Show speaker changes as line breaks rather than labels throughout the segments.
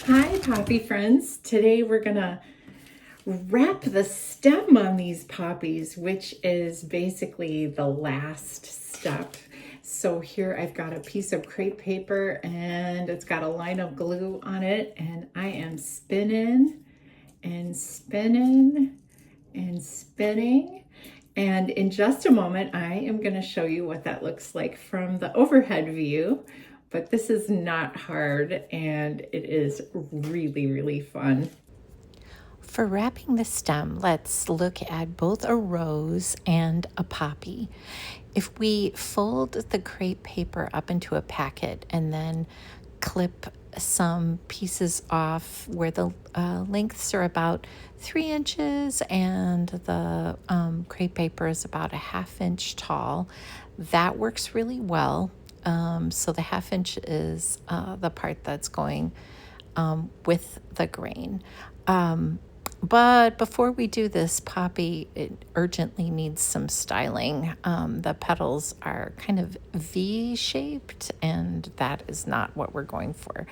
Hi, poppy friends. Today we're gonna wrap the stem on these poppies, which is basically the last step. So here I've got a piece of crepe paper and it's got a line of glue on it, and I am spinning and spinning and spinning. And in just a moment, I am going to show you what that looks like from the overhead view. But this is not hard and it is really, really fun.
For wrapping the stem, let's look at both a rose and a poppy. If we fold the crepe paper up into a packet and then clip some pieces off where the lengths are about 3 inches and the crepe paper is about a 1/2 inch tall, that works really well. So the 1/2 inch is the part that's going with the grain. But before we do this poppy, it urgently needs some styling. The petals are kind of V-shaped, and that is not what we're going for.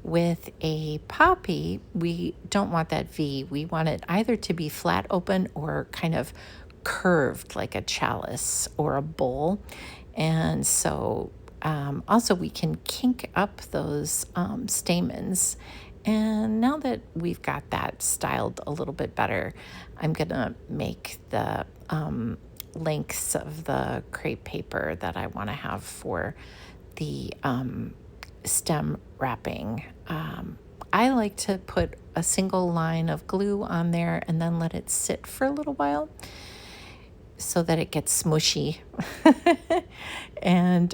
With a poppy, we don't want that V. We want it either to be flat open or kind of curved like a chalice or a bowl. And so also we can kink up those stamens. And now that we've got that styled a little bit better, I'm gonna make the lengths of the crepe paper that I wanna have for the stem wrapping. I like to put a single line of glue on there and then let it sit for a little while so that it gets smushy. And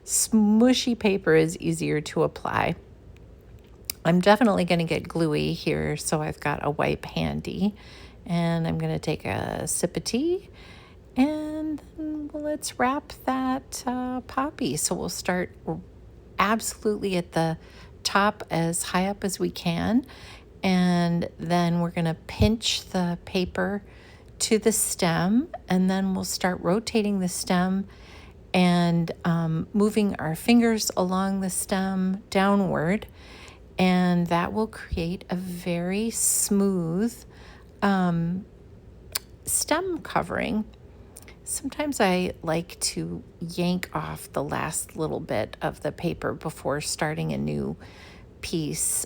smushy paper is easier to apply. I'm definitely going to get gluey here, so I've got a wipe handy. And I'm going to take a sip of tea and let's wrap that poppy. So we'll start absolutely at the top as high up as we can. And then we're going to pinch the paper to the stem, and then we'll start rotating the stem and moving our fingers along the stem downward, and that will create a very smooth stem covering. Sometimes I like to yank off the last little bit of the paper before starting a new piece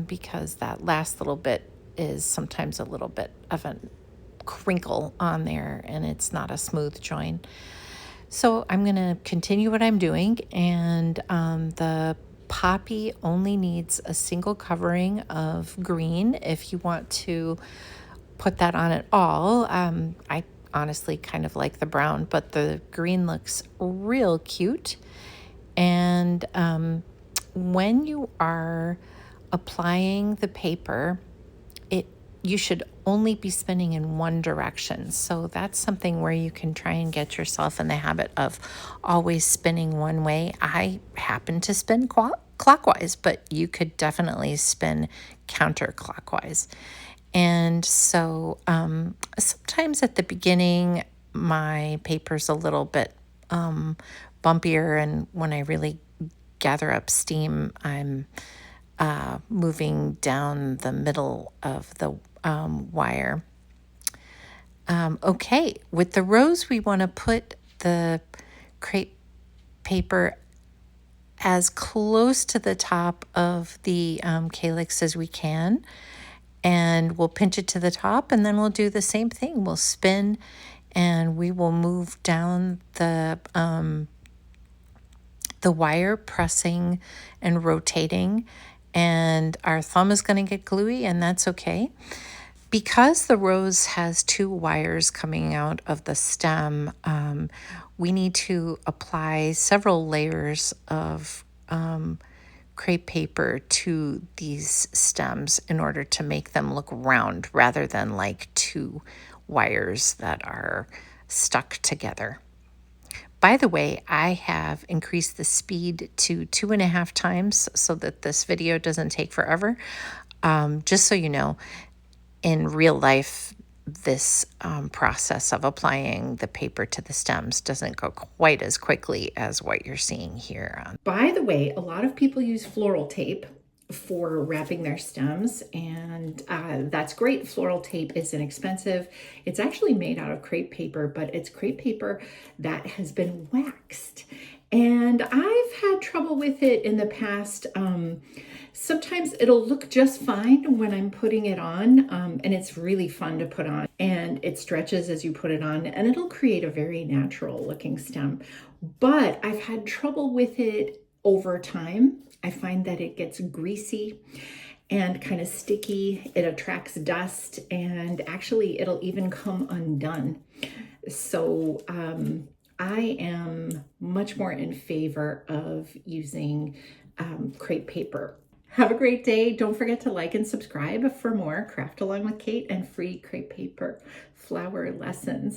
because that last little bit is sometimes a little bit of a crinkle on there and it's not a smooth join. So I'm going to continue what I'm doing, and the poppy only needs a single covering of green. If you want to put that on at all, I honestly kind of like the brown, but the green looks real cute. And when you are applying the paper, you should only be spinning in one direction. So that's something where you can try and get yourself in the habit of always spinning one way. I happen to spin clockwise, but you could definitely spin counterclockwise. And so sometimes at the beginning, my paper's a little bit bumpier, and when I really gather up steam, I'm moving down the middle of the wire. Okay, with the rose, we want to put the crepe paper as close to the top of the calyx as we can, and we'll pinch it to the top, and then we'll do the same thing. We'll spin, and we will move down the wire, pressing and rotating, and our thumb is going to get gluey, and that's okay. Because the rose has 2 wires coming out of the stem, we need to apply several layers of crepe paper to these stems in order to make them look round rather than like 2 wires that are stuck together. By the way, I have increased the speed to 2.5 times so that this video doesn't take forever. Just so you know, in real life, this process of applying the paper to the stems doesn't go quite as quickly as what you're seeing here.
By the way, a lot of people use floral tape. for wrapping their stems, and that's great. Floral tape is inexpensive. It's actually made out of crepe paper, but it's crepe paper that has been waxed. And I've had trouble with it in the past. Sometimes it'll look just fine when I'm putting it on, and it's really fun to put on. And it stretches as you put it on, and it'll create a very natural looking stem. But I've had trouble with it over time. I find that it gets greasy and kind of sticky. It attracts dust, and actually it'll even come undone. So I am much more in favor of using crepe paper. Have a great day. Don't forget to like and subscribe for more Craft Along with Kate and free crepe paper flower lessons.